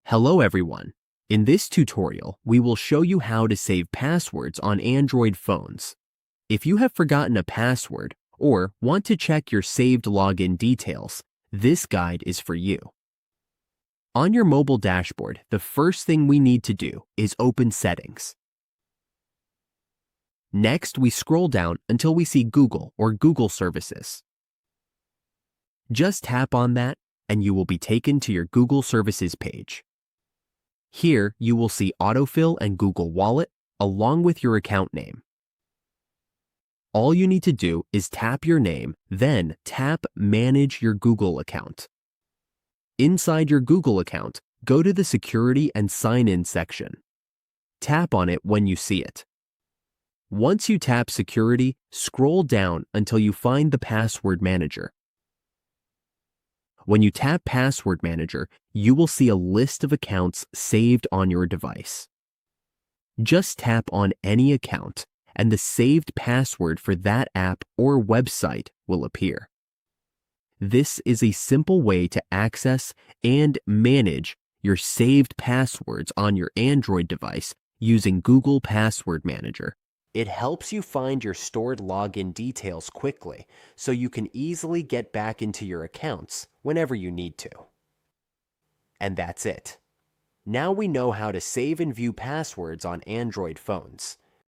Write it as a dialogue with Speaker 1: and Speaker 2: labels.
Speaker 1: Hello everyone. In this tutorial, we will show you how to save passwords on Android phones. If you have forgotten a password or want to check your saved login details, this guide is for you. On your mobile dashboard, the first thing we need to do is open Settings. Next, we scroll down until we see Google or Google Services. Just tap on that and you will be taken to your Google Services page. Here, you will see Autofill and Google Wallet along with your account name. All you need to do is tap your name, then tap Manage your Google account. Inside your Google account, go to the Security and Sign In section. Tap on it when you see it. Once you tap Security, scroll down until you find the Password Manager. When you tap Password Manager, you will see a list of accounts saved on your device. Just tap on any account, and the saved password for that app or website will appear. This is a simple way to access and manage your saved passwords on your Android device using Google Password Manager. It helps you find your stored login details quickly, so you can easily get back into your accounts whenever you need to. And that's it. Now we know how to save and view passwords on Android phones.